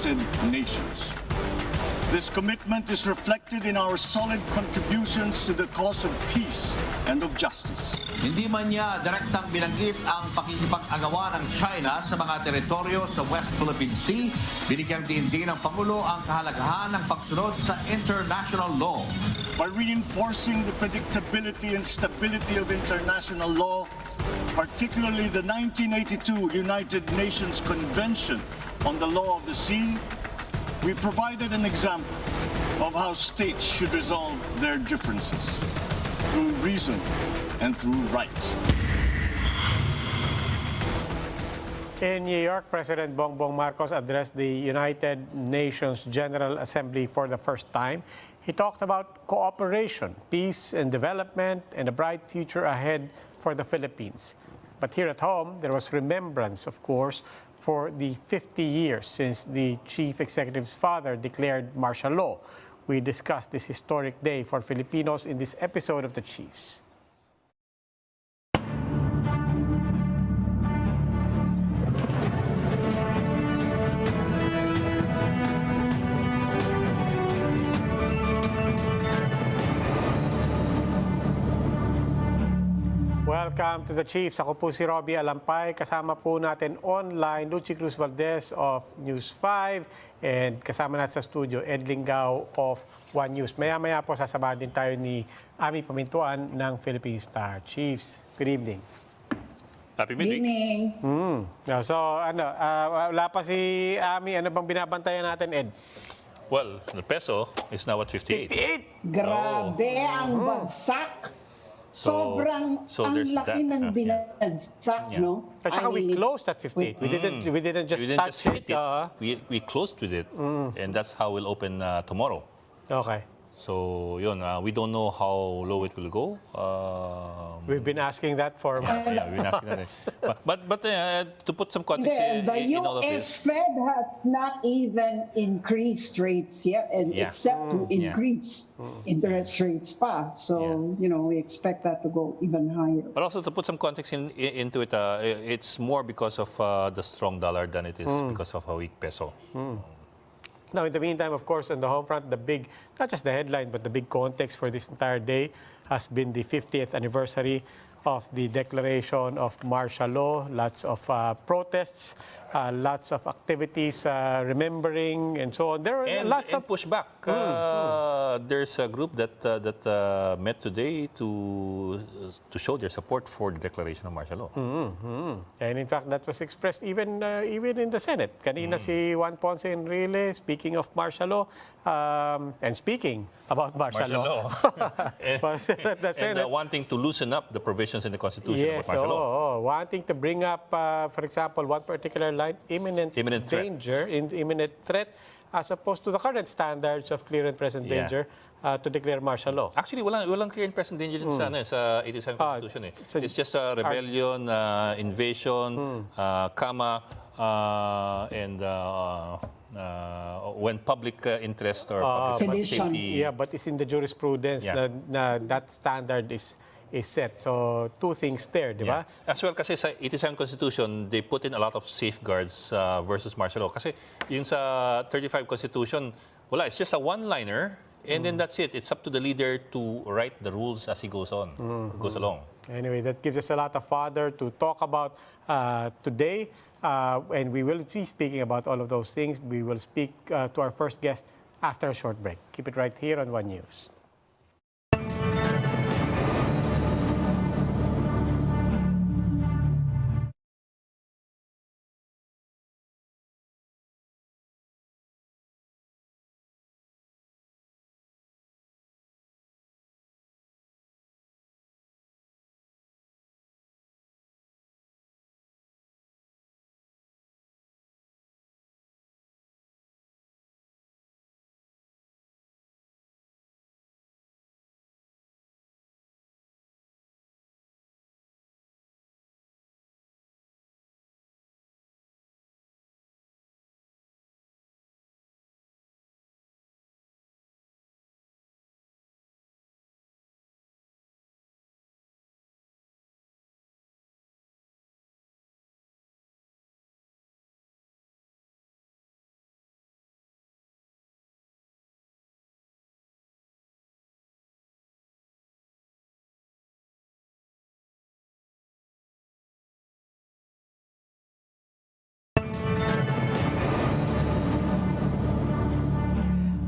United Nations. This commitment is reflected in our solid contributions to the cause of peace and of justice. Hindi man niya direktang binanggit ang pakikipag-agawa ng China sa mga teritoryo sa West Philippine Sea, binigyang diin ng Pangulo ang kahalagahan ng pagsunod sa international law. By reinforcing the predictability and stability of international law, particularly the 1982 United Nations Convention on the Law of the Sea, we provided an example of how states should resolve their differences through reason and through right. In New York, President Bongbong Marcos addressed the United Nations General Assembly for the first time. He talked about cooperation, peace and development, and a bright future ahead for the Philippines. But here at home, there was remembrance, of course, for the 50 years since the chief executive's father declared martial law. We discussed this historic day for Filipinos in this episode of The Chiefs. Welcome to The Chiefs. Ako po si Roby Alampay. Kasama po natin online Luchi Cruz-Valdes of News 5 and kasama natin sa studio Lingao of One News. Maya-maya po sasamahan din tayo ni Ami Pamintuan ng Philippine Star. Chiefs, good evening. Happy midweek. So, wala pa si Ami. Ano bang binabantayan natin, Ed? Well, the peso is now at 58. 58! Grabe ang bagsak. Sobrang ang laki ng binagsak, no? At saka we closed at 58. We didn't just touch it. We closed with it, and that's how we'll open tomorrow. Okay. So, yun, we don't know how low it will go. We've been asking that for... Yeah, we've been asking that. But to put some context the in all of US this... Fed has not even increased rates yet, and except to increase interest rates pa. So, we expect that to go even higher. But also to put some context into it, it's more because of the strong dollar than it is because of a weak peso. Now, in the meantime, of course, on the home front, the big, not just the headline, but the big context for this entire day has been the 50th anniversary of the declaration of martial law. Lots of protests, lots of activities, remembering, and so on. There are lots of pushback. There's a group that met today to show their support for the declaration of martial law. And in fact, that was expressed even in the Senate. Kanina si Juan Ponce Enrile, speaking of martial law, and speaking about martial law. and wanting to loosen up the provisions in the Constitution about martial law. Wanting to bring up, for example, one particular line, imminent danger, imminent threat, as opposed to the current standards of clear and present danger to declare martial law. Actually, walang clear and present danger din sa 87 Constitution. It's just a rebellion, invasion, and when public interest or public safety... Yeah, but it's in the jurisprudence that standard is set. So, two things there, di ba? As well, kasi sa 87 Constitution, they put in a lot of safeguards versus martial law. Kasi yung sa 35 Constitution, wala, it's just a one-liner, and then that's it. It's up to the leader to write the rules as he goes goes along. Anyway, that gives us a lot of fodder to talk about today. And we will be speaking about all of those things. We will speak to our first guest after a short break. Keep it right here on One News.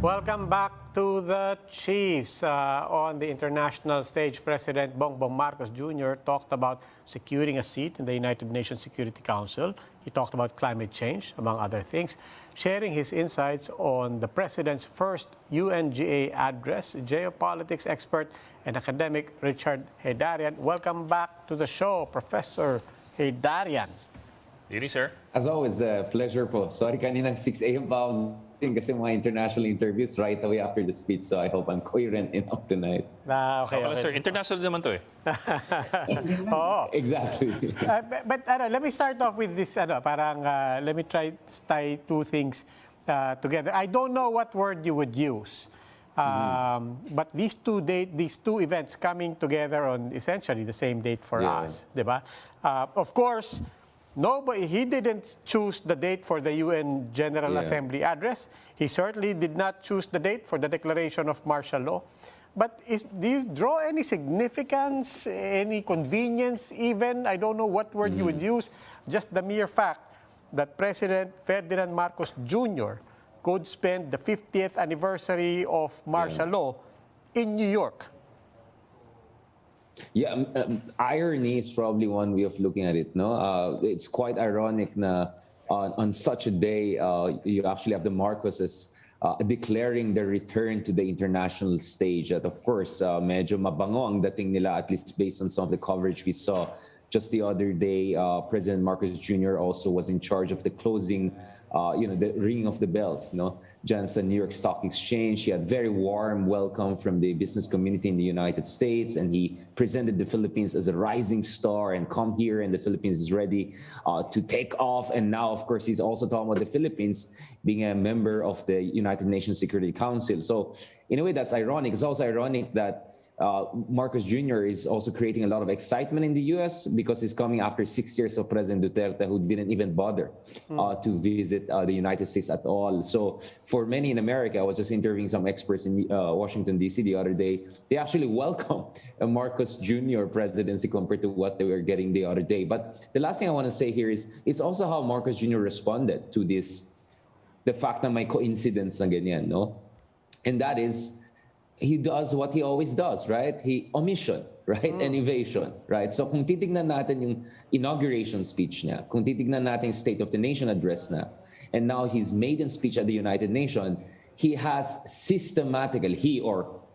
Welcome back to the Chiefs. On the international stage, President Bongbong Marcos Jr. talked about securing a seat in the United Nations Security Council. He talked about climate change, among other things, sharing his insights on the president's first UNGA address. Geopolitics expert and academic Richard Heydarian. Welcome back to the show, Professor Heydarian. Diri, sir. As always, pleasure po. Sorry, kaninang 6 a.m. pa ako kasi mga international interviews right away after the speech, so I hope I'm coherent enough tonight. Okay. Sir, international naman to eh. Oo. Exactly. But let me start off with this. Let me try to tie two things together. I don't know what word you would use, but these two events coming together on essentially the same date for us, diba? Of course, he didn't choose the date for the UN General Assembly address. He certainly did not choose the date for the declaration of martial law. But do you draw any significance, any convenience even? I don't know what word you would use. Just the mere fact that President Ferdinand Marcos Jr. could spend the 50th anniversary of martial law in New York. Yeah, irony is probably one way of looking at it. No, it's quite ironic na on such a day you actually have the Marcoses declaring their return to the international stage. At of course, medyo mabango ang dating nila, at least based on some of the coverage we saw. Just the other day, President Marcos Jr. also was in charge of the closing, the ringing of the bells, Diyan sa New York Stock Exchange. He had very warm welcome from the business community in the United States, and he presented the Philippines as a rising star and come here, and the Philippines is ready to take off. And now, of course, he's also talking about the Philippines being a member of the United Nations Security Council. So in a way, that's ironic. It's also ironic that Marcos Jr. is also creating a lot of excitement in the U.S. because he's coming after 6 years of President Duterte, who didn't even bother to visit the United States at all. So for many in America, I was just interviewing some experts in Washington, D.C. the other day. They actually welcome a Marcos Jr. presidency compared to what they were getting the other day. But the last thing I want to say here is it's also how Marcos Jr. responded to the fact na may coincidence na ganyan, no? And that is, he does what he always does, right? Omission, right? And evasion, right? So kung titignan natin yung inauguration speech niya, kung titignan natin yung State of the Nation address na, and now his maiden speech at the United Nations, he has systematically,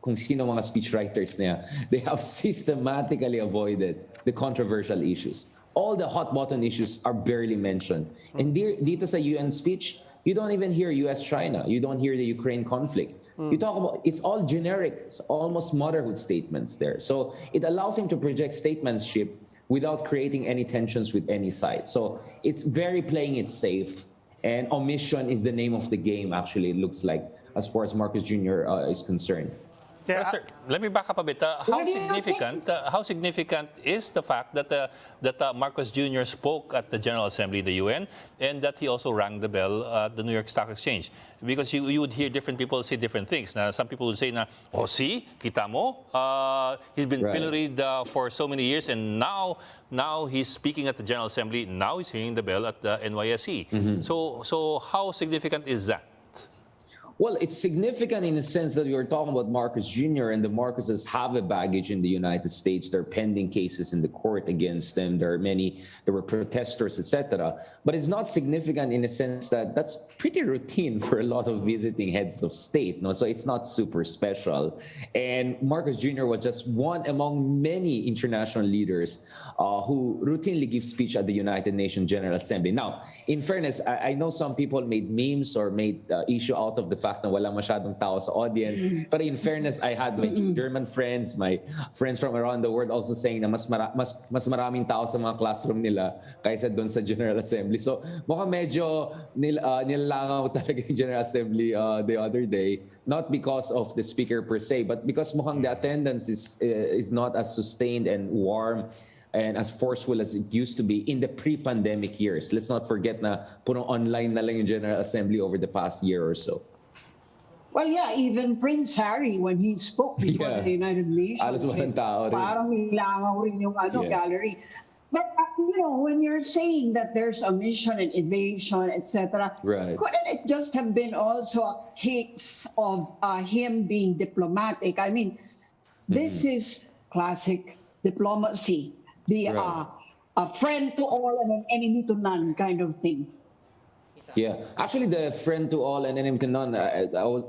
kung sino mga speechwriters niya, they have systematically avoided the controversial issues. All the hot button issues are barely mentioned. And dito sa UN speech, you don't even hear US-China. You don't hear the Ukraine conflict. You talk about, it's all generic, it's almost motherhood statements there. So it allows him to project statesmanship without creating any tensions with any side. So it's very playing it safe. And omission is the name of the game, actually, it looks like, as far as Marcos Jr. Is concerned. Yeah. Sir, let me back up a bit. How significant is the fact that Marcos Jr. spoke at the General Assembly, the UN, and that he also rang the bell at the New York Stock Exchange? Because you would hear different people say different things. Now, some people would say, see, kita mo, he's been pilloried for so many years, and now he's speaking at the General Assembly. Now he's ringing the bell at the NYSE. So how significant is that? Well, it's significant in the sense that you're talking about Marcos Jr. and the Marcoses have a baggage in the United States. There are pending cases in the court against them. There were protesters, etc. But it's not significant in the sense that that's pretty routine for a lot of visiting heads of state. So it's not super special. And Marcos Jr. was just one among many international leaders who routinely give speech at the United Nations General Assembly. Now, in fairness, I know some people made memes or made issue out of the fact na wala masyadong tao sa audience. But in fairness, I had my German friends, my friends from around the world also saying na mas maraming tao sa mga classroom nila kaysa doon sa General Assembly. So mukhang medyo nilalangaw talaga yung General Assembly the other day. Not because of the speaker per se, but because mukhang the attendance is not as sustained and warm and as forceful as it used to be in the pre-pandemic years. Let's not forget na puro online na lang yung General Assembly over the past year or so. Well, yeah, even Prince Harry, when he spoke before the United Nations, Alas walang tao rin. parang nilangaw rin yung gallery. But when you're saying that there's omission and evasion, etc., Right. couldn't it just have been also a case of him being diplomatic? I mean, this is classic diplomacy, the Right. a friend to all and an enemy to none kind of thing. Yeah, actually, the friend to all and enemy to none.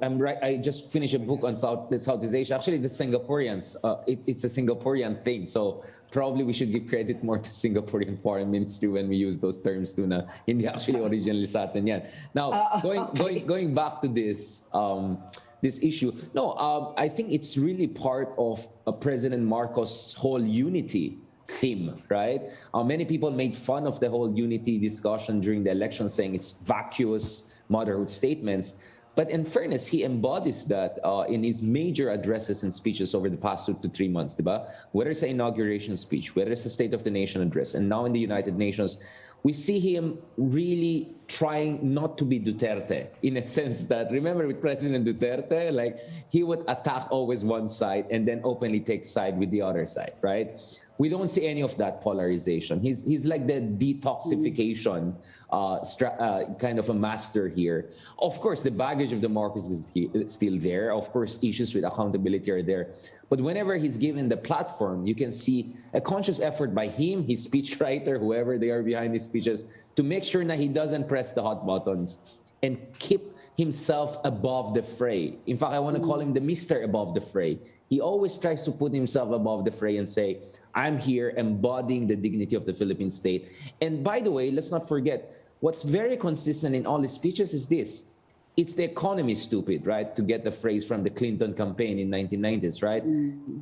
I'm right. I just finished a book on Southeast Asia. Actually, the Singaporeans. It's a Singaporean thing. So probably we should give credit more to Singaporean foreign ministry when we use those terms too. Na hindi actually originally sa atin yan. Now going back to this. This issue. No, I think it's really part of President Marcos' whole unity theme, right? Many people made fun of the whole unity discussion during the election, saying it's vacuous motherhood statements. But in fairness, he embodies that in his major addresses and speeches over the past 2 to 3 months, diba? Whether it's an inauguration speech, whether it's a State of the Nation address, and now in the United Nations, we see him really trying not to be Duterte, in a sense that, remember with President Duterte, like he would attack always one side and then openly take side with the other side, right? We don't see any of that polarization. He's like the detoxification kind of a master here. Of course, the baggage of the Marcos is still there. Of course, issues with accountability are there. But whenever he's given the platform, you can see a conscious effort by him, his speechwriter, whoever they are behind his speeches, to make sure that he doesn't press the hot buttons and keep himself above the fray. In fact, I want to call him the Mr. Above the Fray. He always tries to put himself above the fray and say, I'm here embodying the dignity of the Philippine state. And by the way, let's not forget, what's very consistent in all his speeches is this. It's the economy, stupid, right? To get the phrase from the Clinton campaign in 1990s, right?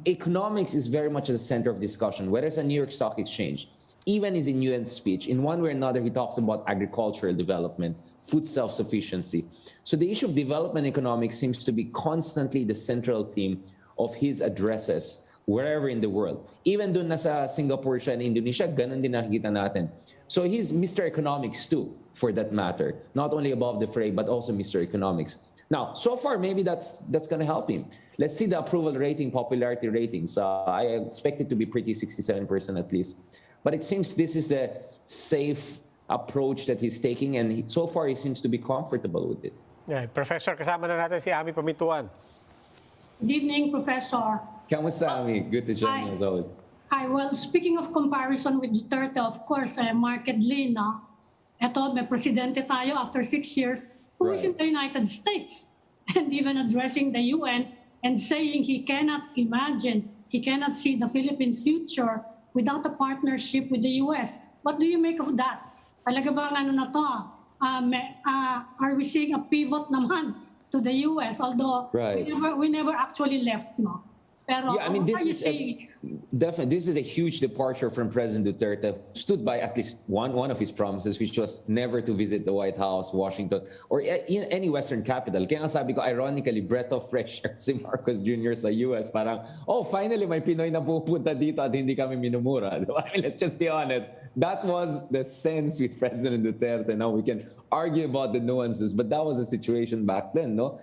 Economics is very much at the center of discussion, whether it's a New York Stock Exchange. Even his in UN speech, in one way or another, he talks about agricultural development, food self-sufficiency. So the issue of development economics seems to be constantly the central theme of his addresses wherever in the world. Even dun nasa Singapore siya and Indonesia, ganun din nakikita natin. So he's Mr. Economics too, for that matter. Not only above the fray, but also Mr. Economics. Now, so far, maybe that's going to help him. Let's see the approval rating, popularity ratings. I expect it to be pretty 67% at least. But it seems this is the safe approach that he's taking, and so far he seems to be comfortable with it. Yeah, Professor, kasama na natin si Ami Pamintuan. Good evening, Professor. Kamusta, Ami? Good to join you as always. Hi, well, speaking of comparison with Duterte, of course, markedly, no? Eto, may presidente tayo after 6 years who is in the United States and even addressing the UN and saying he cannot imagine, he cannot see the Philippine future without a partnership with the US. What do you make of that? Talaga bang ano na to? Are we seeing a pivot naman to the US? Although we never actually left, no? Pero yeah, I mean, this is definitely this is a huge departure from President Duterte, who stood by at least one of his promises, which was never to visit the White House, Washington, or in any Western capital. Kaya nga sabi ko, ironically, breath of fresh air si Marcos Jr. sa US. Parang, oh, finally, may Pinoy na pupunta dito at hindi kami minumura. I mean, let's just be honest. That was the sense with President Duterte. Now we can argue about the nuances, but that was the situation back then, no?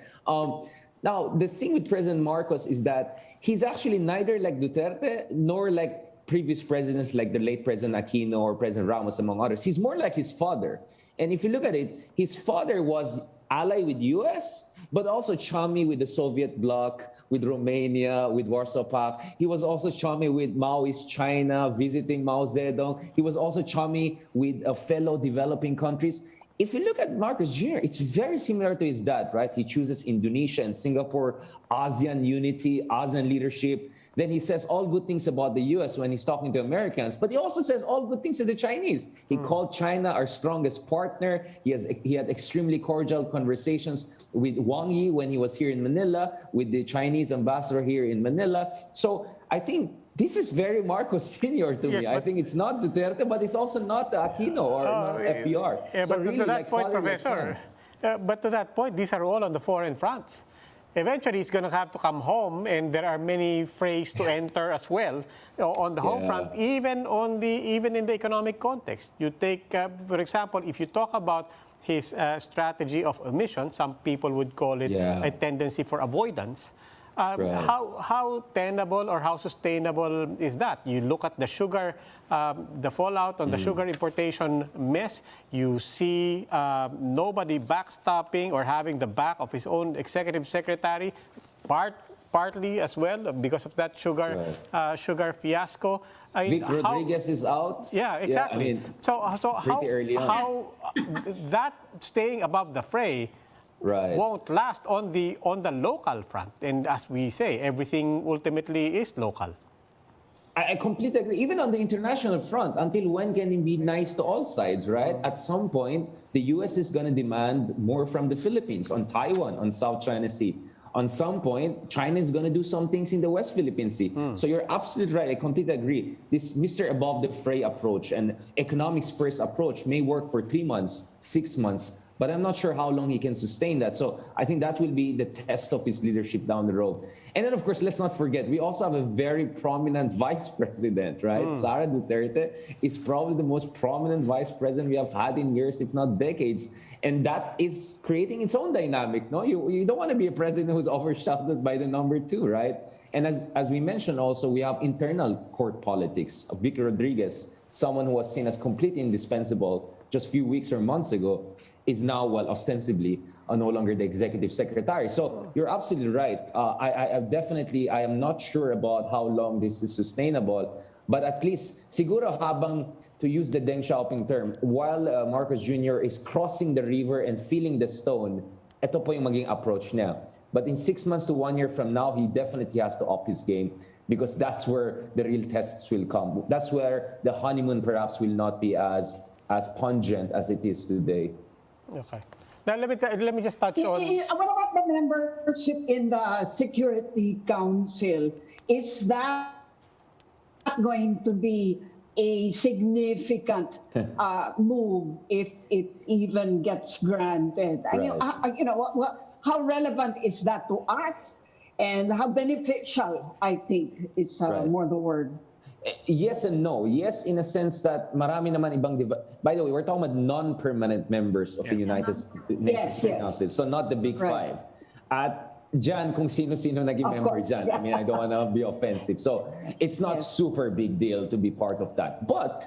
Now, the thing with President Marcos is that he's actually neither like Duterte nor like previous presidents like the late President Aquino or President Ramos, among others. He's more like his father. And if you look at it, his father was ally with US, but also chummy with the Soviet bloc, with Romania, with Warsaw Pact. He was also chummy with Maoist China, visiting Mao Zedong. He was also chummy with fellow developing countries. If you look at Marcos Jr., it's very similar to his dad, right? He chooses Indonesia and Singapore, ASEAN unity, ASEAN leadership. Then he says all good things about the US when he's talking to Americans, but he also says all good things to the Chinese. He called China our strongest partner. He had extremely cordial conversations with Wang Yi when he was here in Manila, with the Chinese ambassador here in Manila. So I think this is very Marcos Sr. to me. I think it's not Duterte, but it's also not Aquino or not FDR. Yeah, so but really, to that like point, father, Professor, but to that point, these are all on the foreign fronts. Eventually, he's going to have to come home, and there are many frays to enter as well on the home front, even in the economic context. You take, for example, if you talk about his strategy of omission, some people would call it a tendency for avoidance. Right. How tenable or how sustainable is that? You look at the sugar, the fallout on the sugar importation mess. You see nobody backstopping or having the back of his own executive secretary, partly as well because of that sugar fiasco. Vic Rodriguez is out. Yeah, exactly. Yeah, I mean, so pretty early on. how that staying above the fray Right. won't last on the local front. And as we say, everything ultimately is local. I completely agree. Even on the international front, until when can it be nice to all sides, right? At some point, the U.S. is going to demand more from the Philippines, on Taiwan, on South China Sea. On some point, China is going to do some things in the West Philippine Sea. So you're absolutely right. I completely agree. This Mr. Above the Fray approach and economics first approach may work for 3 months, 6 months, but I'm not sure how long he can sustain that. So I think that will be the test of his leadership down the road. And then, of course, let's not forget, we also have a very prominent vice president, right? Sara Duterte is probably the most prominent vice president we have had in years, if not decades. And that is creating its own dynamic, no? You don't want to be a president who's overshadowed by the number 2, right? And as we mentioned also, we have internal court politics of Vic Rodriguez, someone who was seen as completely indispensable just a few weeks or months ago, is now, well, ostensibly no longer the executive secretary. So you're absolutely right. I am not sure about how long this is sustainable, but at least, siguro habang, to use the Deng Xiaoping term, while Marcos Jr. is crossing the river and feeling the stone, ito po yung maging approach niya. But in 6 months to 1 year from now, he definitely has to up his game because that's where the real tests will come. That's where the honeymoon perhaps will not be as pungent as it is today. Okay. Now, let me just touch on... What about the membership in the Security Council? Is that going to be a significant move if it even gets granted? Right. How relevant is that to us? And how beneficial, I think, is more the word. Yes and no. Yes, in a sense that marami naman ibang by the way, we're talking about non-permanent members of the United Nations Council. So not the big 5. At dyan, kung sino-sino naging member dyan. I mean, I don't want to be offensive. So it's not super big deal to be part of that. But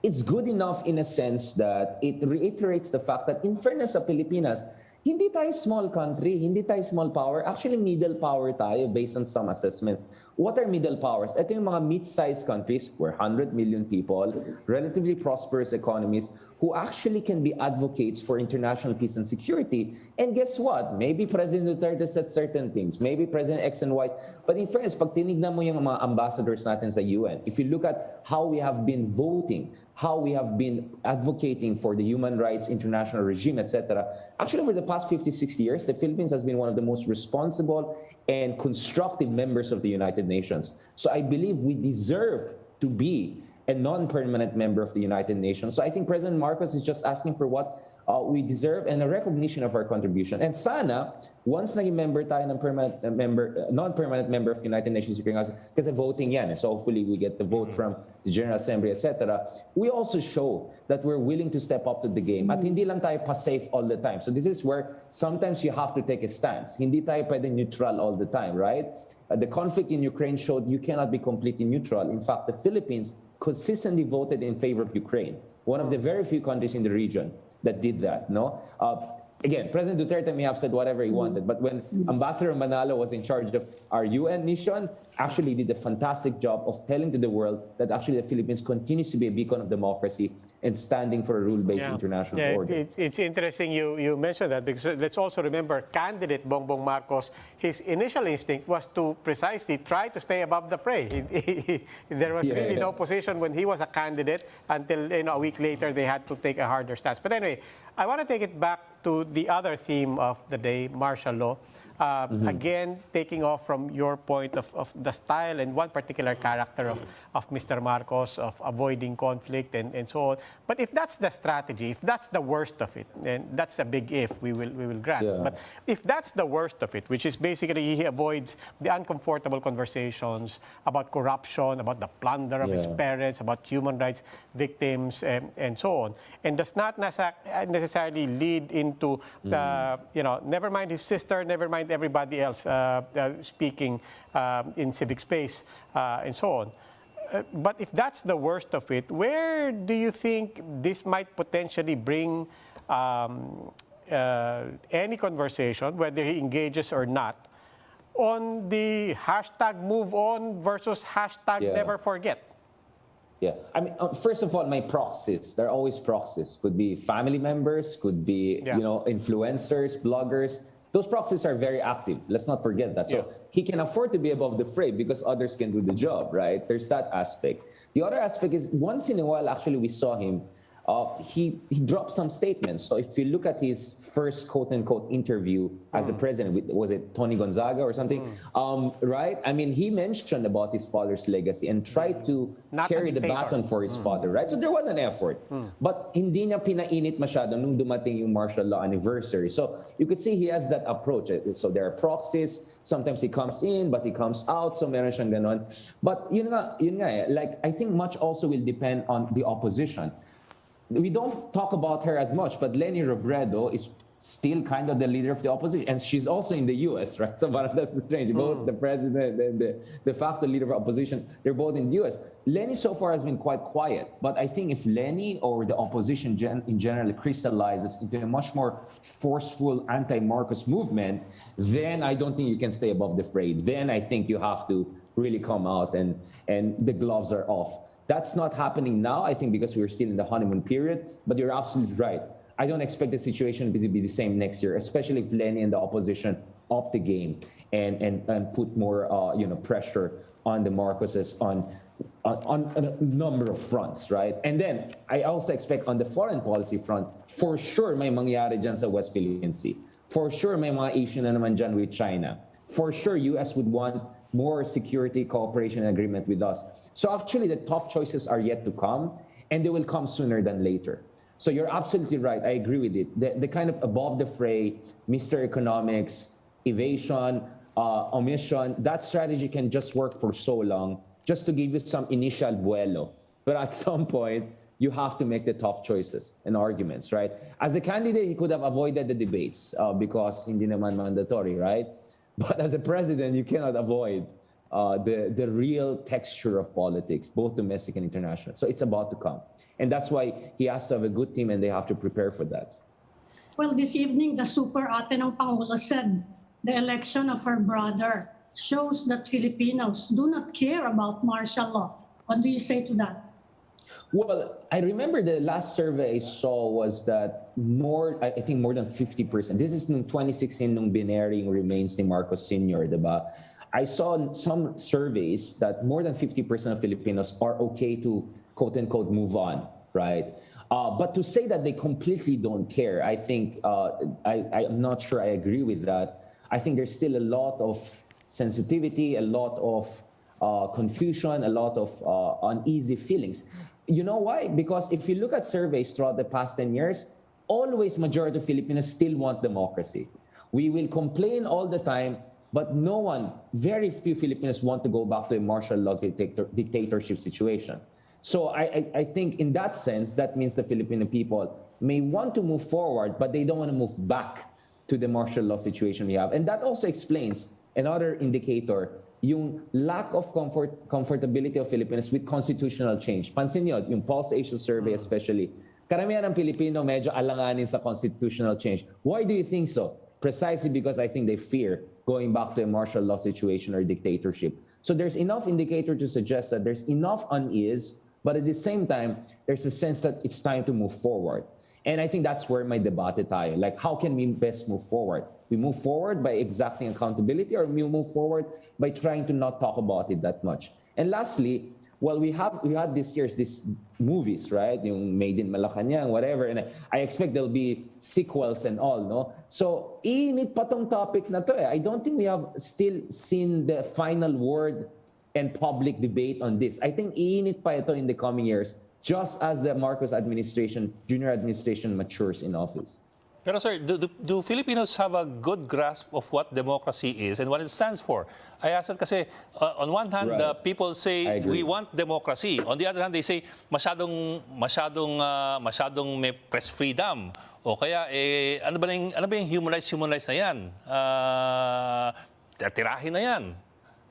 it's good enough in a sense that it reiterates the fact that in fairness sa Pilipinas, hindi tayo small country, hindi tayo small power. Actually, middle power tayo based on some assessments. What are middle powers? Ito yung mga mid-sized countries, we're 100 million people, relatively prosperous economies, who actually can be advocates for international peace and security. And guess what? Maybe President Duterte said certain things. Maybe President X and Y. But in fairness, pag tinignan mo yung mga ambassadors natin sa UN, if you look at how we have been voting, how we have been advocating for the human rights international regime, etc. Actually, over the past 50, 60 years, the Philippines has been one of the most responsible and constructive members of the United Nations. So I believe we deserve to be a non-permanent member of the United Nations. So I think President Marcos is just asking for what we deserve and a recognition of our contribution. And sana, once naging member tayo ng non-permanent member of the United Nations Security Council, kasi voting yan, so hopefully we get the vote from the General Assembly, etc. We also show that we're willing to step up to the game. At hindi lang tayo pa-safe all the time. So this is where sometimes you have to take a stance. Hindi tayo pwedeng neutral all the time, right? The conflict in Ukraine showed you cannot be completely neutral. In fact, the Philippines consistently voted in favor of Ukraine. One of the very few countries in the region that did that, no? Again, President Duterte may have said whatever he wanted, but when Ambassador Manalo was in charge of our UN mission, actually did a fantastic job of telling to the world that actually the Philippines continues to be a beacon of democracy and standing for a rule-based international order. It's interesting you mentioned that because let's also remember candidate Bongbong Marcos, his initial instinct was to precisely try to stay above the fray. There was really no position when he was a candidate until a week later they had to take a harder stance. But anyway, I want to take it back to the other theme of the day, martial law. Again, taking off from your point of the style and one particular character of Mr. Marcos, of avoiding conflict and so on. But if that's the strategy, if that's the worst of it, and that's a big if, we will grant. Yeah. But if that's the worst of it, which is basically he avoids the uncomfortable conversations about corruption, about the plunder of his parents, about human rights victims, and so on, and does not necessarily lead him to, never mind his sister, never mind everybody else speaking in civic space and so on. But if that's the worst of it, where do you think this might potentially bring any conversation, whether he engages or not, on the hashtag move on versus hashtag never forget? Yeah, I mean, first of all, my proxies, they're always proxies. Could be family members, could be, influencers, bloggers. Those proxies are very active. Let's not forget that. So he can afford to be above the fray because others can do the job, right? There's that aspect. The other aspect is once in a while, actually, we saw him, he dropped some statements. So if you look at his first quote-unquote interview as a president, was it Tony Gonzaga or something? Right? I mean, he mentioned about his father's legacy and tried to carry the baton for his father, right? So there was an effort. But hindi niya pinainit masyado nung dumating yung martial law anniversary. So you could see he has that approach. So there are proxies. Sometimes he comes in, but he comes out. So meron siyang ganon. But yun nga, like, I think much also will depend on the opposition. We don't talk about her as much, but Leni Robredo is still kind of the leader of the opposition. And she's also in the U.S., right? So that's the strange. Both the president and the de facto leader of opposition, they're both in the U.S. Leni so far has been quite quiet. But I think if Leni or the opposition in general crystallizes into a much more forceful anti-Marcos movement, then I don't think you can stay above the fray. Then I think you have to really come out and the gloves are off. That's not happening now, I think, because we're still in the honeymoon period. But you're absolutely right. I don't expect the situation to be the same next year, especially if Leni and the opposition up the game and put more pressure on the Marcoses on a number of fronts, right? And then I also expect on the foreign policy front, for sure may mangyari dyan sa West Philippine Sea. For sure may mga issue na naman dyan with China. For sure, U.S. would want more security cooperation agreement with us. So actually, the tough choices are yet to come, and they will come sooner than later. So you're absolutely right. I agree with it. The kind of above the fray, Mr. Economics, evasion, omission, that strategy can just work for so long, just to give you some initial vuelo. But at some point, you have to make the tough choices and arguments, right? As a candidate, he could have avoided the debates because hindi naman mandatory, right? But as a president, you cannot avoid the real texture of politics, both domestic and international. So it's about to come. And that's why he has to have a good team and they have to prepare for that. Well, this evening, the super ate ng Pangulo said the election of her brother shows that Filipinos do not care about martial law. What do you say to that? Well, I remember the last survey I saw was that I think more than 50%. This is in 2016 nung binary remains ni Marcos Sr., diba? I saw some surveys that more than 50% of Filipinos are okay to quote-unquote move on, right? But to say that they completely don't care, I think, I'm not sure I agree with that. I think there's still a lot of sensitivity, a lot of confusion, a lot of uneasy feelings. You know why? Because if you look at surveys throughout the past 10 years, always majority of Filipinos still want democracy. We will complain all the time, but very few Filipinos want to go back to a martial law dictatorship situation. So I think in that sense, that means the Filipino people may want to move forward, but they don't want to move back to the martial law situation we have. And that also explains another indicator, yung lack of comfortability of Filipinos with constitutional change. Pansin nyo, yung Pulse Asia survey especially, karamihan ng Pilipino medyo alanganin sa constitutional change. Why do you think so? Precisely because I think they fear going back to a martial law situation or dictatorship. So there's enough indicator to suggest that there's enough unease, but at the same time, there's a sense that it's time to move forward. And I think that's where my debate tayo. Like, how can we best move forward? We move forward by exacting accountability, or we move forward by trying to not talk about it that much. And lastly, well, we had this year's these movies, right? Yung Made in Malacanang, whatever. And I expect there'll be sequels and all, no? So, iinit pa tong topic na to eh. I don't think we have still seen the final word and public debate on this. I think iinit pa ito in the coming years, just as the Marcos administration, junior administration matures in office. Pero sir, do Filipinos have a good grasp of what democracy is and what it stands for? I ask that kasi on one hand, Right. people I say we agree. want democracy. On the other hand, they say masyadong may press freedom. O kaya ano ba yung human rights na yan? Tirahin na yan.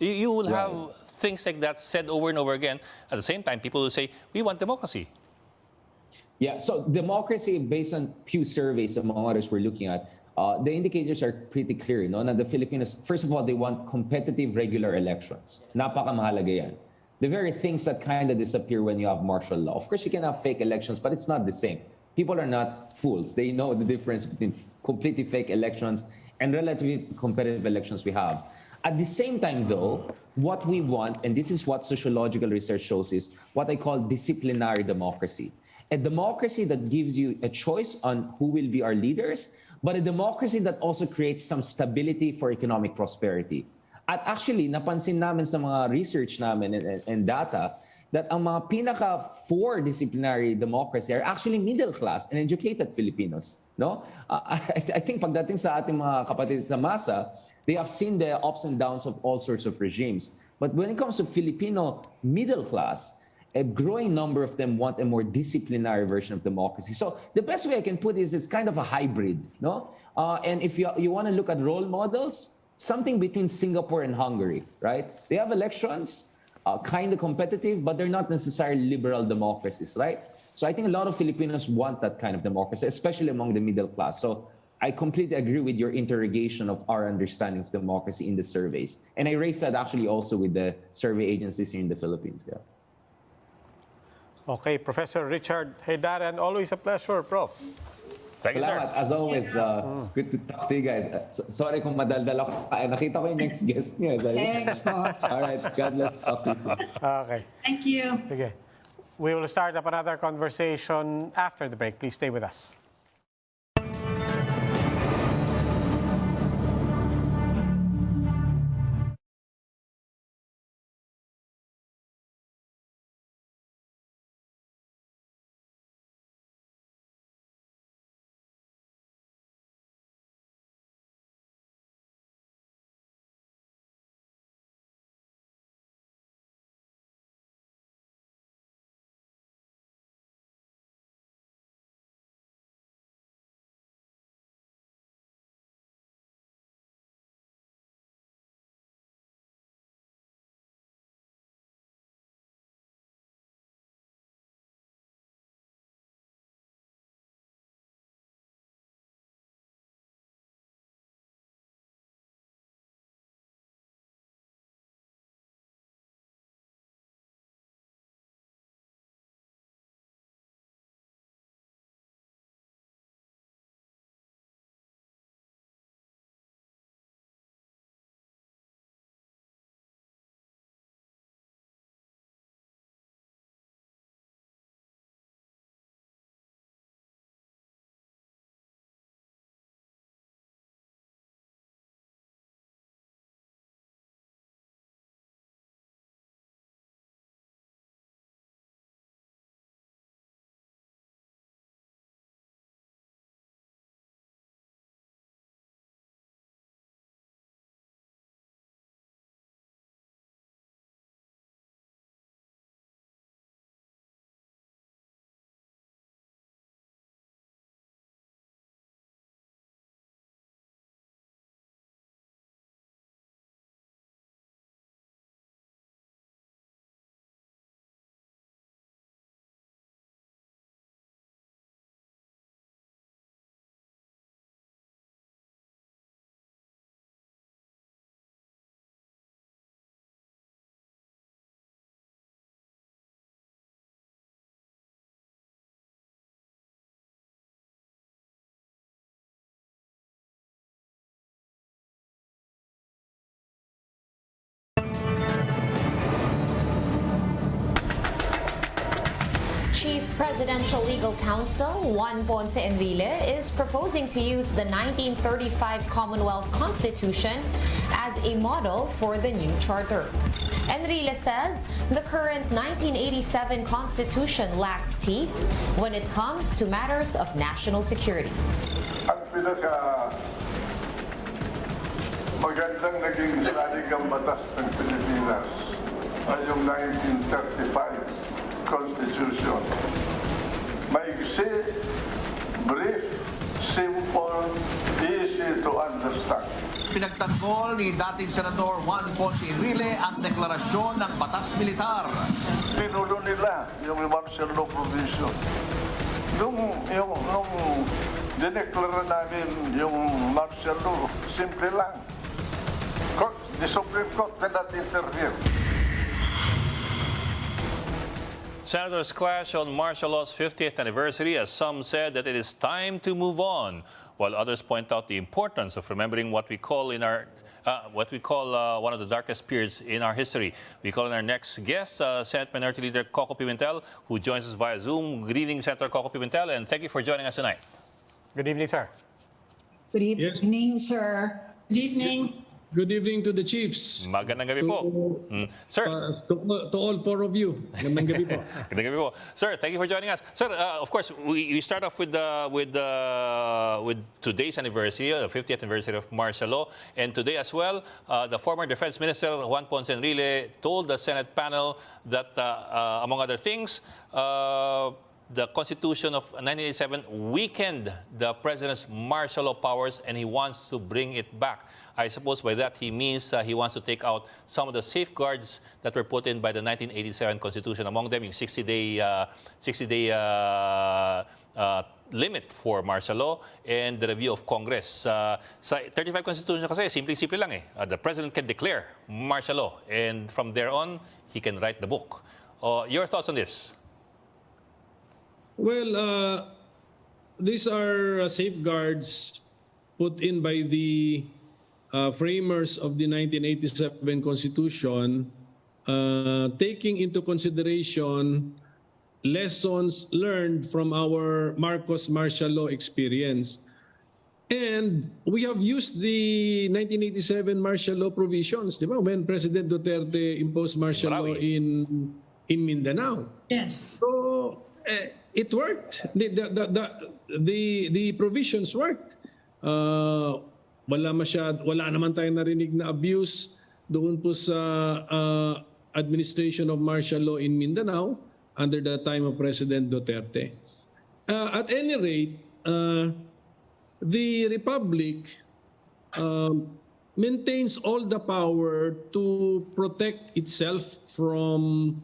You will have things like that said over and over again. At the same time, people will say we want democracy. Yeah, so democracy, based on Pew surveys, among others we're looking at, the indicators are pretty clear. No? Na the Filipinos, first of all, they want competitive regular elections. Napakamahalaga yan. The very things that kind of disappear when you have martial law. Of course, you can have fake elections, but it's not the same. People are not fools. They know the difference between completely fake elections and relatively competitive elections we have. At the same time, though, what we want, and this is what sociological research shows, is what I call disciplinary democracy. A democracy that gives you a choice on who will be our leaders, but a democracy that also creates some stability for economic prosperity. At actually, napansin namin sa mga research namin and data that ang mga pinaka for disciplinary democracy are actually middle class and educated Filipinos. No, I think pagdating sa ating mga kapatid sa masa, they have seen the ups and downs of all sorts of regimes. But when it comes to Filipino middle class, a growing number of them want a more disciplinary version of democracy. So the best way I can put it is it's kind of a hybrid, no? And if you want to look at role models, something between Singapore and Hungary, right? They have elections, kind of competitive, but they're not necessarily liberal democracies, right? So I think a lot of Filipinos want that kind of democracy, especially among the middle class. So I completely agree with your interrogation of our understanding of democracy in the surveys. And I raised that actually also with the survey agencies here in the Philippines. Yeah. Okay, Professor Richard Heydarian, always a pleasure, Prof. Thank you, sir. Salamat. As always, good to talk to you guys. Sorry kung madaldal ako. Nakita ko yung next guest niya. Thanks po. All right. God bless. Talk to you soon. Okay. Thank you. Okay. We will start up another conversation after the break. Please stay with us. Chief Presidential Legal Counsel Juan Ponce Enrile is proposing to use the 1935 Commonwealth Constitution as a model for the new charter. Enrile says the current 1987 Constitution lacks teeth when it comes to matters of national security. ang pinaka magandang naging saligang batas ng Pilipinas ay yung 1935 Constitution. Maigsi, brief, simple, easy to understand. Pinagtanggol ni dating Senador Juan Ponce Enrile ang deklarasyon ng batas militar. Pinulo nila yung martial law provision. Nung dineklara namin yung martial law, simple lang. The Supreme Court cannot interfere. Senators clash on martial law's 50th anniversary as some said that it is time to move on, while others point out the importance of remembering what we call one of the darkest periods in our history. We call in our next guest, Senate Minority Leader Koko Pimentel, who joins us via Zoom. Good evening, Senator Koko Pimentel, and thank you for joining us tonight. Good evening, sir. Good evening, sir. Good evening. Good evening to the chiefs. Magandang gabi po. Sir. To all four of you. Magandang gabi po. Magandang gabi po. Sir, thank you for joining us. Sir, of course, we start off with today's anniversary, the 50th anniversary of martial law. And today as well, the former Defense Minister, Juan Ponce Enrile, told the Senate panel that, among other things, the Constitution of 1987 weakened the President's martial law powers and he wants to bring it back. I suppose by that he means he wants to take out some of the safeguards that were put in by the 1987 Constitution. Among them, yung 60-day limit for martial law and the review of Congress. Sa 35 Constitution kasi, simple-simple lang eh. The President can declare martial law and from there on, he can write the book. Your thoughts on this? Well, these are safeguards put in by the framers of the 1987 Constitution, taking into consideration lessons learned from our Marcos martial law experience. And we have used the 1987 martial law provisions, di ba? When President Duterte imposed martial law in Mindanao. Yes. So it worked. The provisions worked. Wala naman tayong narinig na abuse doon po sa administration of martial law in Mindanao under the time of President Duterte. At any rate, the Republic maintains all the power to protect itself from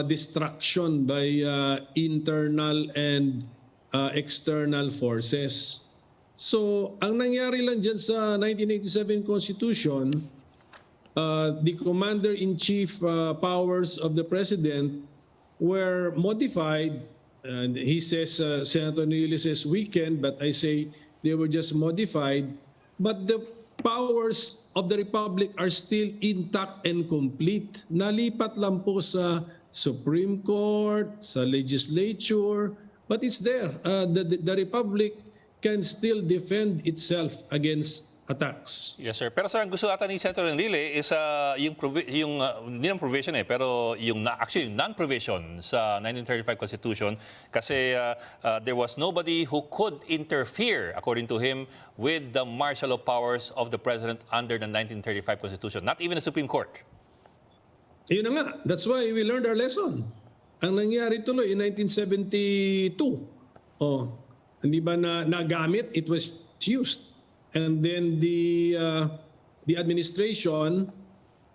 destruction by internal and external forces. So, ang nangyari lang dyan sa 1987 Constitution, the Commander-in-Chief powers of the President were modified. And he says, Senator Enrile says weakened, but I say they were just modified. But the powers of the Republic are still intact and complete. Nalipat lang po sa Supreme Court, sa Legislature, but it's there. The Republic can still defend itself against attacks. Yes, sir. Pero sir, ang gusto ata ni Senator Enrile is hindi ng provision pero yung non-provision sa 1935 Constitution kasi there was nobody who could interfere, according to him, with the martial law powers of the President under the 1935 Constitution. Not even the Supreme Court. Yun na nga. That's why we learned our lesson. Ang nangyari tuloy in 1972. Hindi ba nagamit? It was used. And then the administration,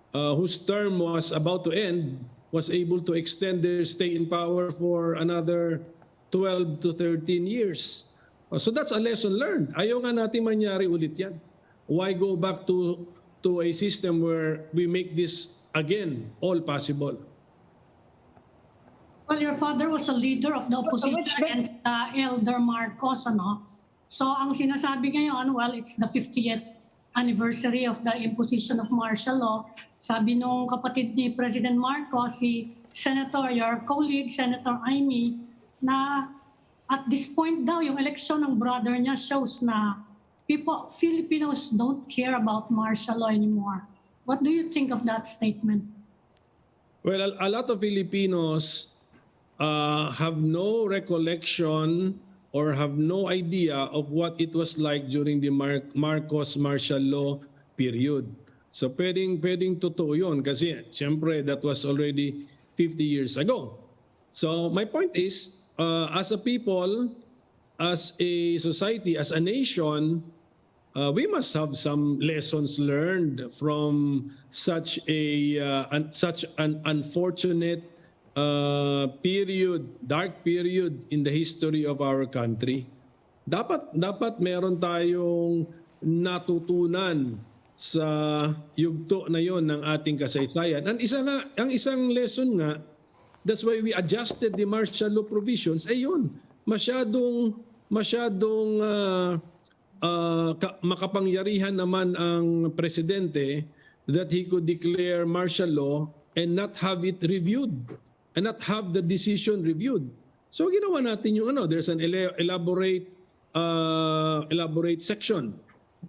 whose term was about to end, was able to extend their stay in power for another 12 to 13 years. So that's a lesson learned. Ayaw nga natin mangyari ulit yan. Why go back to a system where we make this, again, all possible? Well, your father was a leader of the opposition against Elder Marcos, ano? So ang sinasabi ngayon, well, it's the 50th anniversary of the imposition of martial law. Sabi nung kapatid ni President Marcos, si Senator, your colleague, Senator Amy, na at this point daw, yung election ng brother niya shows na Filipinos don't care about martial law anymore. What do you think of that statement? Well, a lot of Filipinos have no recollection or have no idea of what it was like during the Marcos martial law period. So pwedeng totoo yun kasi siyempre that was already 50 years ago. So my point is, as a people, as a society, as a nation, we must have some lessons learned from such an unfortunate period, dark period in the history of our country. Dapat meron tayong natutunan sa yugto na yon ng ating kasaysayan. Ang isang lesson nga, that's why we adjusted the martial law provisions, ay yun, masyadong makapangyarihan naman ang presidente that he could declare martial law and not have it reviewed and not have the decision reviewed. So ginawa natin yung there's an elaborate section,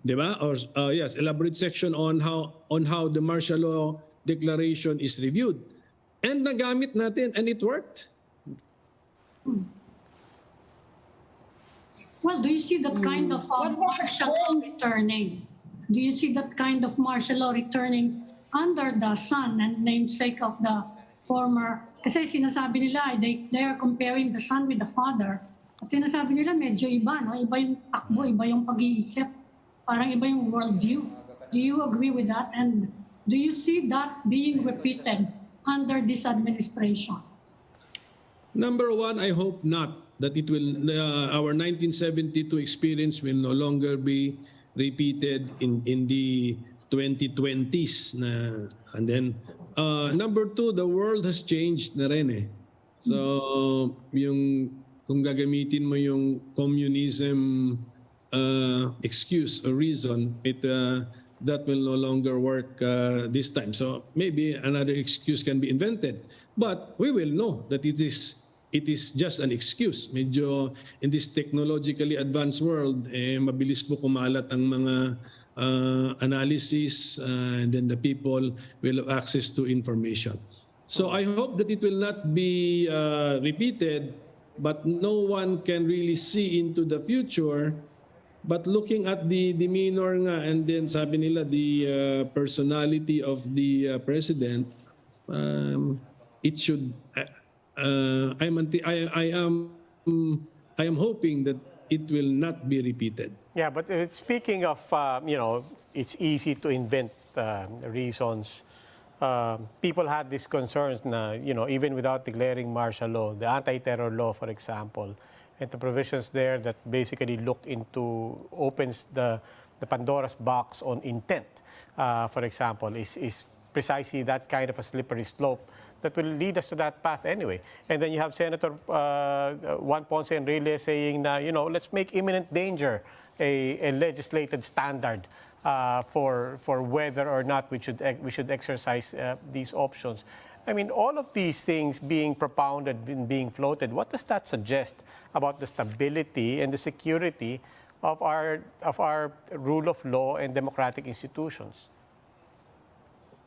di ba? Or yes, elaborate section on how the martial law declaration is reviewed. And nagamit natin and it worked. Well, do you see that kind of martial law returning? Do you see that kind of martial law returning under the son and namesake of the former? Kasi sinasabi nila, they are comparing the son with the father. At sinasabi nila, medyo iba, no? Iba yung takbo, iba yung pag-iisip. Parang iba yung worldview. Do you agree with that? And do you see that being repeated under this administration? Number one, I hope not. That it will, our 1972 experience will no longer be repeated in the 2020s. And then, number two, the world has changed na rin eh. So, kung gagamitin mo yung communism excuse or reason, that will no longer work this time. So maybe another excuse can be invented. But we will know that it is just an excuse. Medyo in this technologically advanced world, mabilis po kumalat ang mga analysis and then the people will have access to information. So I hope that it will not be repeated, but no one can really see into the future. But looking at the demeanor nga, and then sabi nila the personality of the president, it should. I am hoping that it will not be repeated. Yeah, but speaking of, it's easy to invent reasons. People had these concerns na, even without declaring martial law, the anti-terror law, for example, and the provisions there that basically opens the Pandora's box on intent, for example, is precisely that kind of a slippery slope that will lead us to that path anyway. And then you have Senator Juan Ponce Enrile saying na, let's make imminent danger a legislated standard for whether or not we should exercise these options. I mean, all of these things being propounded and being floated, what does that suggest about the stability and the security of our rule of law and democratic institutions?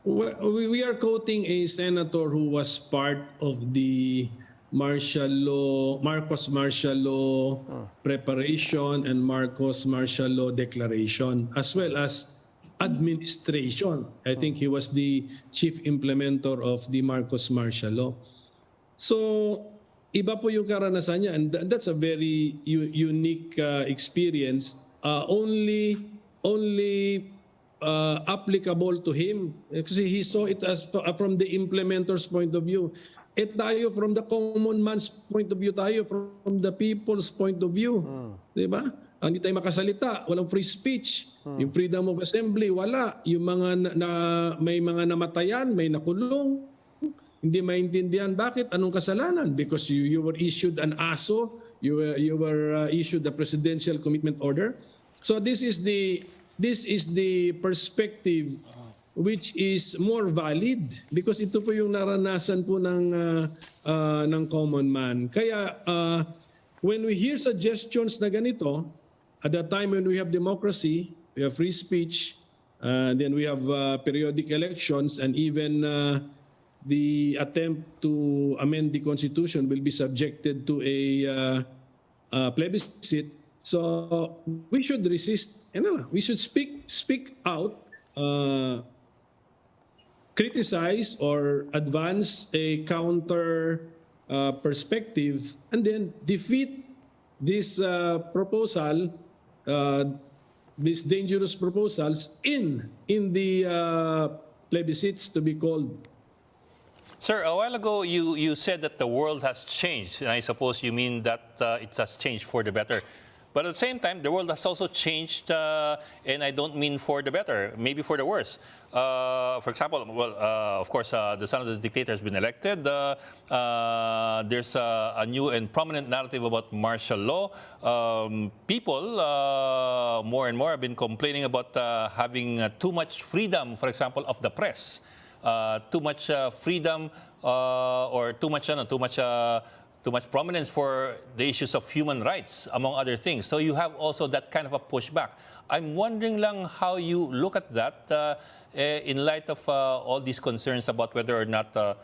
We are quoting a senator who was part of the Marcos martial law preparation and Marcos martial law declaration, as well as administration. I think he was the chief implementer of the Marcos martial law. So, iba po yung karanasan niya, and that's a very unique experience. Only applicable to him kasi he saw it as from the implementer's point of view. Tayo from the common man's point of view, tayo from the people's point of view. Diba? Hindi tayo makasalita, walang free speech. Yung freedom of assembly, wala. Yung may mga namatayan, may nakulong. Hindi maintindihan bakit, anong kasalanan? Because you were issued an ASO, you were issued the presidential commitment order. So this is the perspective which is more valid because ito po yung naranasan po ng common man. Kaya when we hear suggestions na ganito, at the time when we have democracy, we have free speech, then we have periodic elections, and even the attempt to amend the Constitution will be subjected to plebiscite. So we should resist, we should speak out, criticize or advance a counter perspective, and then defeat this proposal, these dangerous proposals in the plebiscites to be called. Sir, a while ago you said that the world has changed, and I suppose you mean that it has changed for the better. But at the same time, the world has also changed, and I don't mean for the better, maybe for the worse. For example, well, of course, the son of the dictator has been elected. There's a new and prominent narrative about martial law. People, more and more, have been complaining about having too much freedom, for example, of the press. Too much freedom or too much prominence for the issues of human rights, among other things. So you have also that kind of a pushback. I'm wondering lang how you look at that in light of all these concerns about whether or not the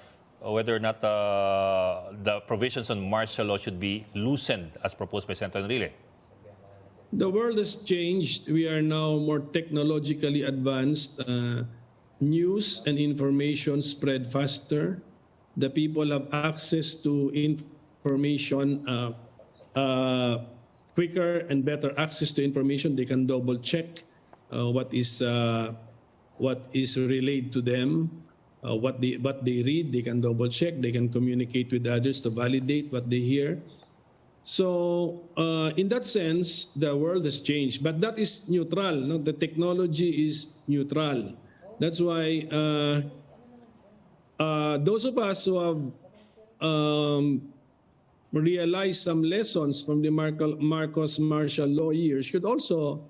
provisions on martial law should be loosened as proposed by Senator Enrile. The world has changed. We are now more technologically advanced. News and information spread faster. The people have access to information, quicker and better access to information. They can double check what is relayed to them, what they read. They can double check. They can communicate with others to validate what they hear. So in that sense, the world has changed, but that is neutral. No? The technology is neutral. That's why those of us who have realized some lessons from the Marcos martial law years should also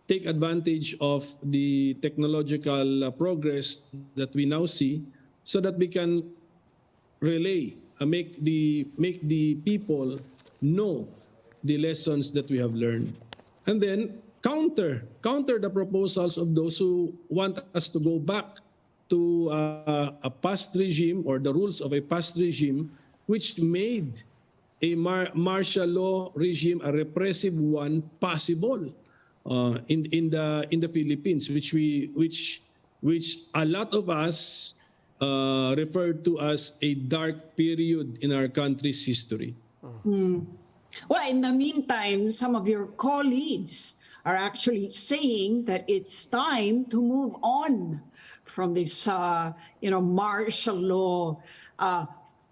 take advantage of the technological progress that we now see, so that we can relay, make the people know the lessons that we have learned, and then counter the proposals of those who want us to go back to a past regime or the rules of a past regime, which made a martial law regime, a repressive one, possible in the Philippines, which a lot of us referred to as a dark period in our country's history. Well, in the meantime, some of your colleagues are actually saying that it's time to move on from this, martial law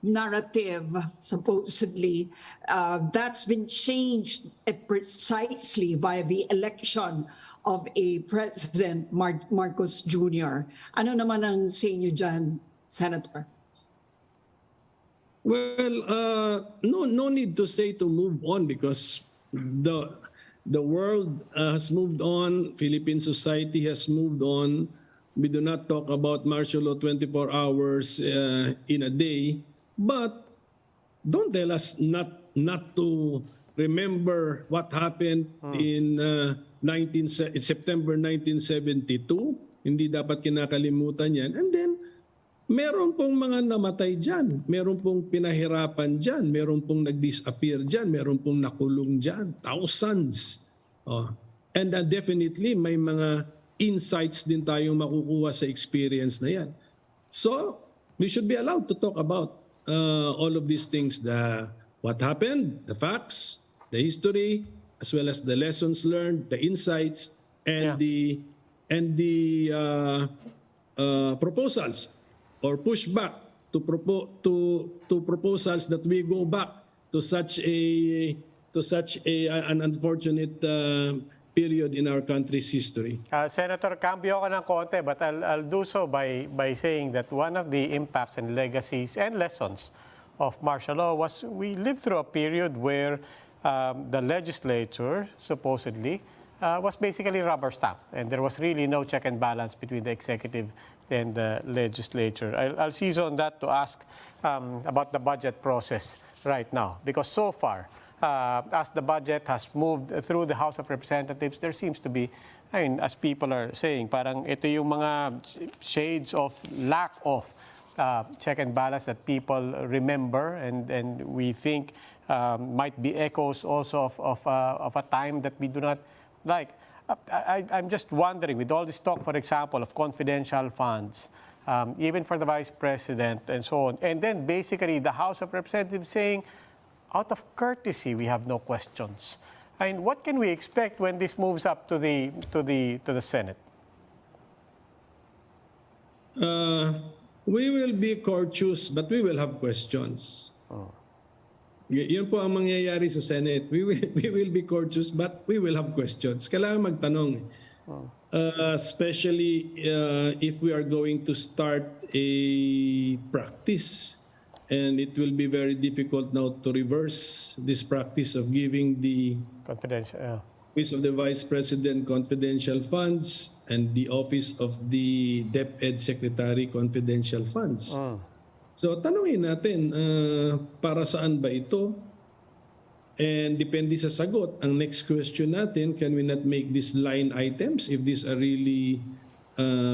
narrative, supposedly. That's been changed precisely by the election of a President Marcos Jr. Ano naman ang sa inyo dyan, Senator? Well, no need to say to move on, because the world has moved on. Philippine society has moved on. We do not talk about martial law 24 hours in a day. But don't tell us not to remember what happened in September 1972. Hindi dapat kinakalimutan yan. And then, meron pong mga namatay dyan. Meron pong pinahirapan dyan. Meron pong nag-disappear dyan. Meron pong nakulong dyan. Thousands. And definitely, may mga insights din tayong makukuha sa experience na yan. So, we should be allowed to talk about all of these things, what happened, the facts, the history, as well as the lessons learned, the insights, and the proposals or pushback to proposals that we go back to such an unfortunate period in our country's history. Senator, cambio ako ng konti, but I'll do so by saying that one of the impacts and legacies and lessons of martial law was we lived through a period where the legislature, supposedly, was basically rubber stamped, and there was really no check and balance between the executive and the legislature. I'll seize on that to ask about the budget process right now, because so far, as the budget has moved through the House of Representatives, there seems to be, as people are saying, parang ito yung mga shades of lack of check and balance that people remember, and we think might be echoes also of a time that we do not like. I'm just wondering, with all this talk, for example, of confidential funds, even for the Vice President and so on, and then basically the House of Representatives saying, out of courtesy, we have no questions. I mean, what can we expect when this moves up to the Senate? We will be courteous, but we will have questions. Yun po ang mangyayari sa Senate. We will be courteous, but we will have questions. Kailangan magtanong. Especially if we are going to start a practice. And it will be very difficult now to reverse this practice of giving the Confidential, Office of the Vice President confidential funds and the Office of the DepEd Secretary confidential funds. So tanungin natin, para saan ba ito? And depende sa sagot, ang next question natin, can we not make these line items if these are really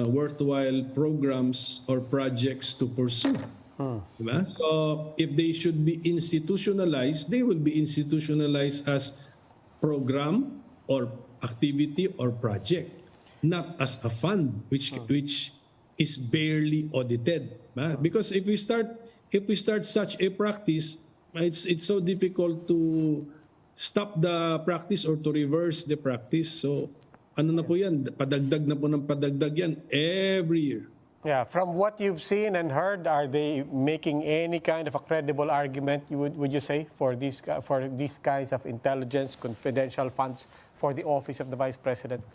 worthwhile programs or projects to pursue? Diba? So if they should be institutionalized, they will be institutionalized as program or activity or project, not as a fund which is barely audited. Because if we start such a practice, it's so difficult to stop the practice or to reverse the practice. So ano na po yan, padagdag na po ng padagdag yan every year. Yeah, from what you've seen and heard, are they making any kind of a credible argument, would you say, for these kinds of intelligence, confidential funds for the Office of the Vice President?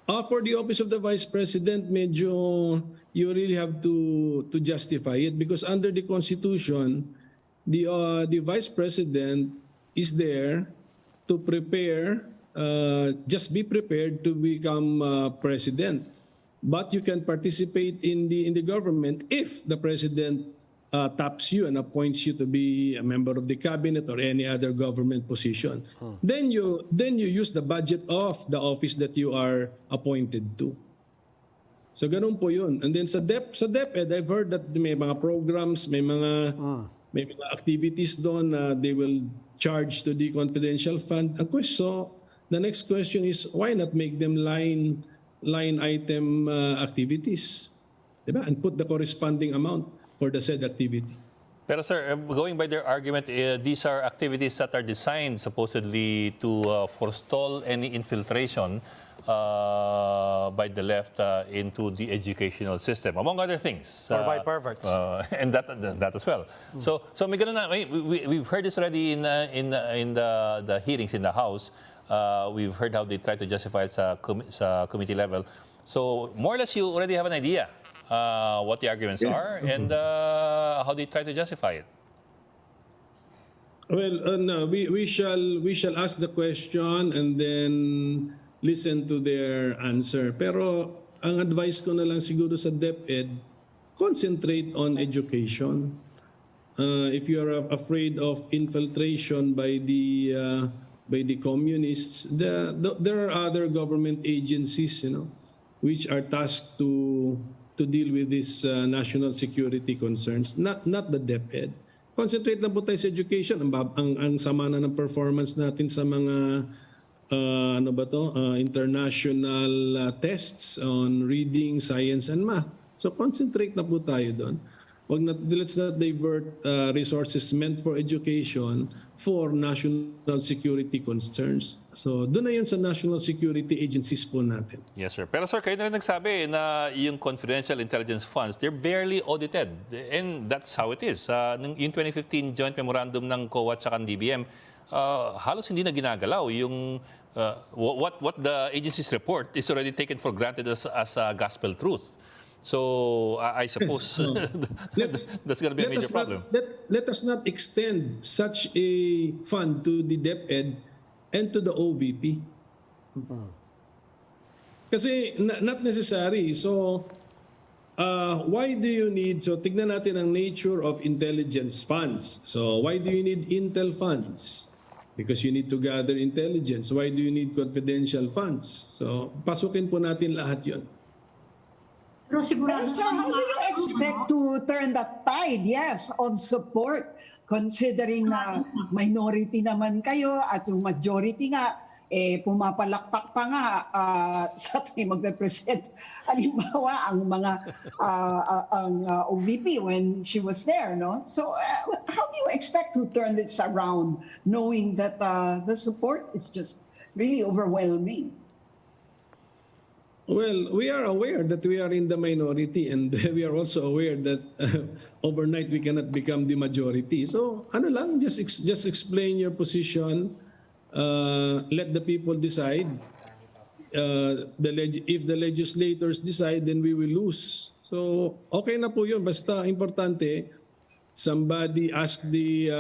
For the Office of the Vice President, medyo you really have to justify it because under the Constitution, the Vice President is there to prepare, just be prepared to become President. But you can participate in the government if the President taps you and appoints you to be a member of the cabinet or any other government position. Then you use the budget of the office that you are appointed to. So ganun po yun. And then sa DepEd, I've heard that may mga programs, may mga activities doon na they will charge to the confidential fund. So the next question is, why not make them line item activities, diba? And put the corresponding amount for the said activity. Pero sir, going by their argument, these are activities that are designed supposedly to forestall any infiltration by the left into the educational system, among other things. Or by perverts. And that as well. So may ganun na, we've heard this already in the hearings in the House. We've heard how they try to justify it sa committee level. So more or less you already have an idea what the arguments are and how they try to justify it. Well, no, we shall ask the question and then listen to their answer. Pero ang advice ko na lang siguro sa DepEd, concentrate on education. If you are afraid of infiltration by the communists, there are other government agencies, which are tasked to deal with these national security concerns, not the DepEd. Concentrate lang po tayo sa education. Ang sama na ng performance natin sa mga international tests on reading, science, and math. So concentrate na po tayo doon. Let's not divert resources meant for education for national security concerns. So doon na yun sa national security agencies po natin. Yes, sir. Pero sir, kayo na rin nagsabi na yung confidential intelligence funds, they're barely audited. And that's how it is. Yung 2015 joint memorandum ng COA at ng DBM, halos hindi na ginagalaw. Yung what the agencies report is already taken for granted as gospel truth. So I suppose that's going to be a major problem. Let us not extend such a fund to the DepEd and to the OVP. Kasi not necessary. So why do you need, so tignan natin ang nature of intelligence funds. So why do you need intel funds? Because you need to gather intelligence. Why do you need confidential funds? So pasukin po natin lahat yon. Pero sir, how do you expect to turn the tide, on support considering na minority naman kayo at yung majority nga, pumapalakpak pa nga sa tuwing magpe-present. Halimbawa, ang mga OVP when she was there, no? So how do you expect to turn this around knowing that the support is just really overwhelming? Well, we are aware that we are in the minority, and we are also aware that overnight we cannot become the majority. So, ano lang, just explain your position. Let the people decide. If the legislators decide, then we will lose. So, okay na po yun. Basta importante, somebody asked the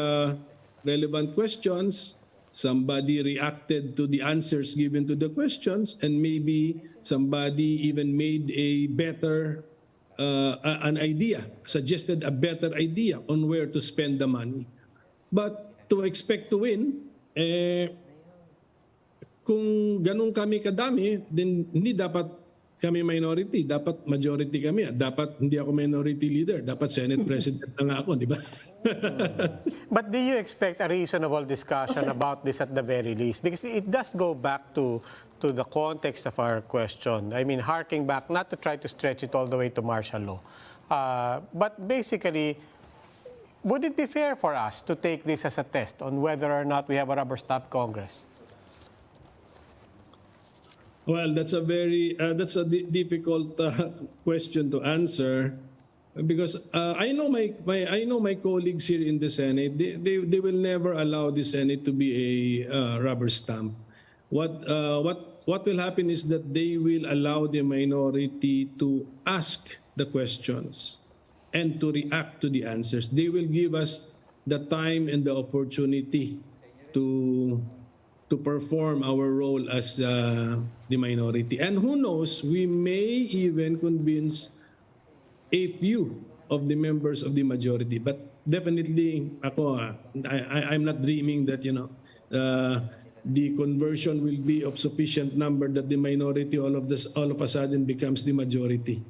relevant questions, somebody reacted to the answers given to the questions, and maybe somebody even made a better an idea, suggested a better idea on where to spend the money. But to expect to win, kung ganun kami kadami, then hindi dapat kami minority, dapat majority kami. Dapat hindi ako minority leader, dapat Senate President na nga ako, di ba? But do you expect a reasonable discussion about this at the very least? Because it does go back to the context of our question. I mean, harking back, not to try to stretch it all the way to martial law. But basically, would it be fair for us to take this as a test on whether or not we have a rubber-stamp Congress? Well, that's a very difficult question to answer, because I know my colleagues here in the Senate. They will never allow the Senate to be a rubber stamp. What will happen is that they will allow the minority to ask the questions and to react to the answers. They will give us the time and the opportunity to perform our role as the minority. And who knows, we may even convince a few of the members of the majority. But definitely, I'm not dreaming that, the conversion will be of sufficient number that the minority all of a sudden becomes the majority.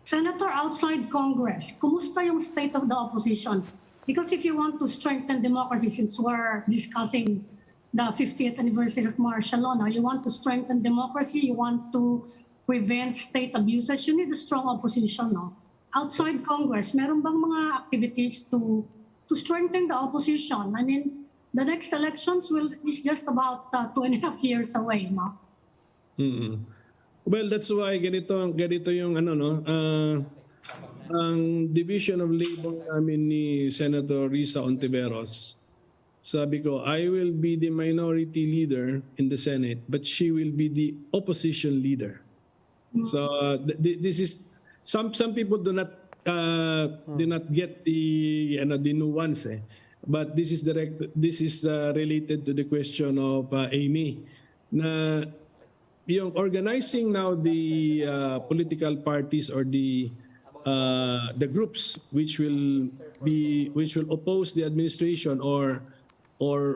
Senator, outside Congress, kumusta yung state of the opposition? Because if you want to strengthen democracy, since we're discussing the 50th anniversary of martial law, now you want to strengthen democracy, you want to prevent state abuses, you need a strong opposition. No? Outside Congress, meron bang mga activities to strengthen the opposition? I mean, the next elections is just about 2.5 years away. No? Mm-hmm. Well, that's why ganito yung ang Division of Labor namin ni Senator Risa Ontiveros. Sabi ko, I will be the minority leader in the Senate, but she will be the opposition leader. So this is some people do not get the nuance, but this is related to the question of Amy na yung organizing now the political parties or the groups which will oppose the administration or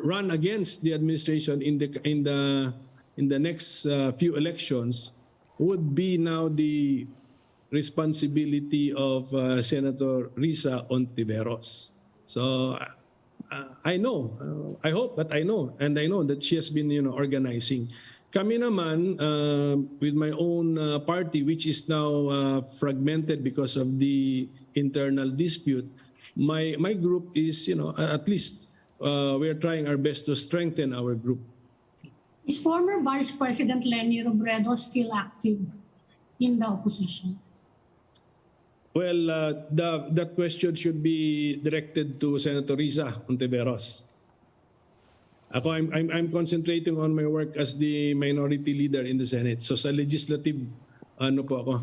run against the administration in the next few elections would be now the responsibility of Senator Risa Ontiveros. So I know, I hope that I know, and I know that she has been organizing. Kami naman with my own party, which is now fragmented because of the internal dispute, my group is at least we are trying our best to strengthen our group. Is former Vice President Leni Robredo still active in the opposition? Well, that question should be directed to Senator Risa Ontiveros. Ako, I'm concentrating on my work as the minority leader in the Senate. So sa legislative,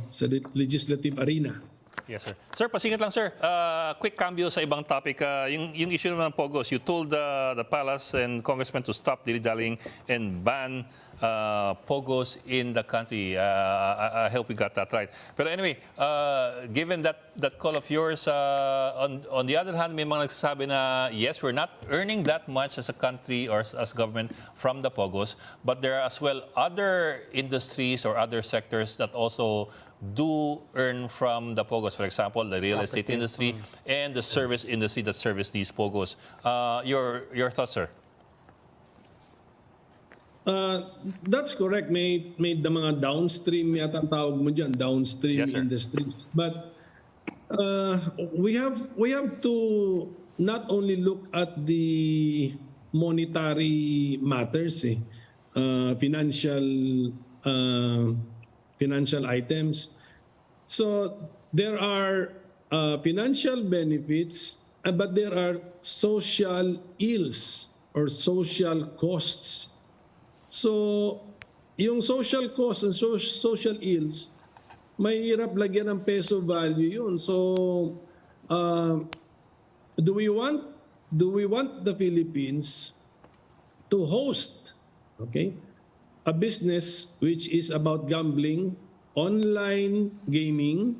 sa legislative arena. Yes, sir. Sir, pasingit lang, sir. Quick cambio sa ibang topic. Yung issue naman ng POGOs, you told the Palace and Congressman to stop dilly-dallying and ban POGOs in the country. I hope we got that right. But anyway, given that call of yours, on the other hand, may mga nagsasabi na, yes, we're not earning that much as a country or as government from the POGOs, but there are as well other industries or other sectors that also do earn from the POGOs. For example, the real estate industry and the service industry that service these POGOs. Your thoughts, sir? That's correct. May the mga downstream yata ang tawag mo dyan, downstream industry. But we have to not only look at the monetary matters, financial items. So there are financial benefits, but there are social ills or social costs. So yung social costs and social ills, mahirap lagyan ng peso value yun. So do we want the Philippines to host, a business which is about gambling, online gaming,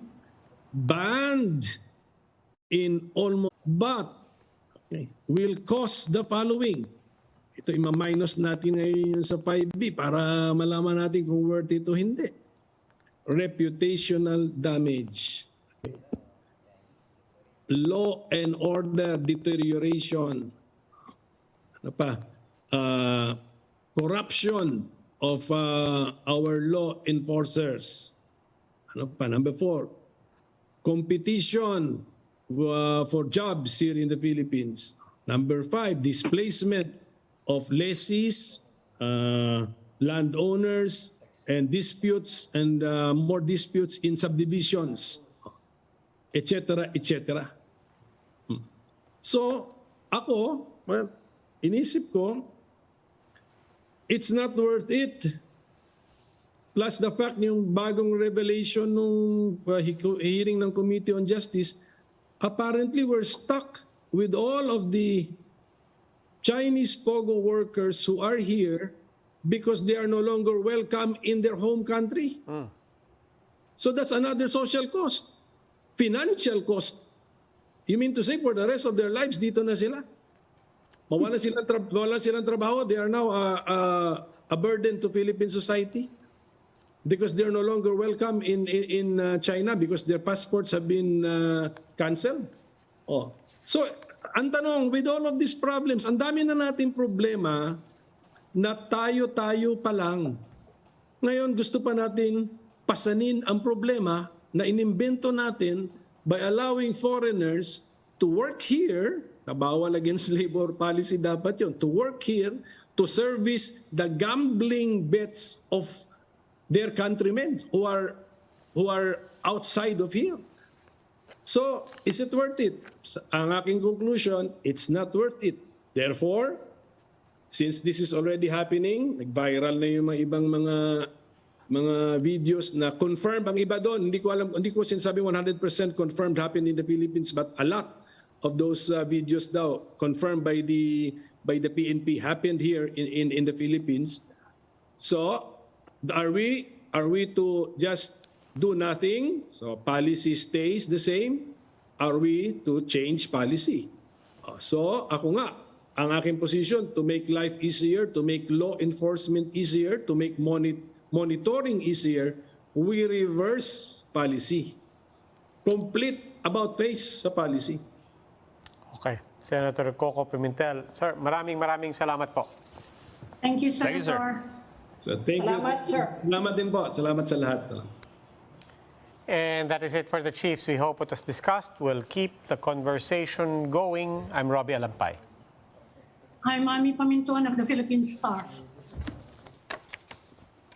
banned in almost, but will cost the following. Ito ima-minus natin ngayon sa 5B para malaman natin kung worth it o hindi. Reputational damage. Law and order deterioration. Ano pa? Corruption of our law enforcers. Ano pa? Number 4, competition for jobs here in the Philippines. Number 5, displacement of lessees, landowners, and disputes, and more disputes in subdivisions, etc., etc. So, ako, inisip ko, it's not worth it. Plus the fact yung bagong revelation nung hearing ng Committee on Justice, apparently we're stuck with all of the Chinese POGO workers who are here because they are no longer welcome in their home country. So that's another social cost. Financial cost. You mean to say for the rest of their lives, dito na sila? Wala silang trabaho, they are now a burden to Philippine society because they're no longer welcome in China because their passports have been canceled. So, ang tanong, with all of these problems, ang dami na natin problema na tayo-tayo pa lang. Ngayon, gusto pa natin pasanin ang problema na inimbento natin by allowing foreigners to work here, na bawal against labor policy dapat yun, to work here, to service the gambling bets of their countrymen who are outside of here. So, is it worth it? Ang aking conclusion, it's not worth it. Therefore, since this is already happening, nag-viral na yung mga ibang mga videos na confirmed ang iba doon. Hindi ko sinasabi 100% confirmed happened in the Philippines, but a lot of those videos daw confirmed by the PNP happened here in the Philippines. So, are we to just do nothing, so policy stays the same? Are we to change policy? So ako nga, ang aking position to make life easier, to make law enforcement easier, to make monitoring easier, we reverse policy. Complete about face sa policy. Okay. Senator Koko Pimentel. Sir, maraming salamat po. Thank you, Thank you, sir. Senator. So thank Salamat, you. sir. Salamat din po. Salamat sa lahat. And that is it for the Chiefs. We hope it was discussed. We'll keep the conversation going. I'm Roby Alampay. I'm Ami Pamintuan of the Philippine Star.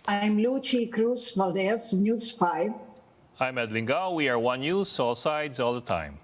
I'm Luchi Cruz-Valdes, News 5. I'm Lingao. We are One News, all sides, all the time.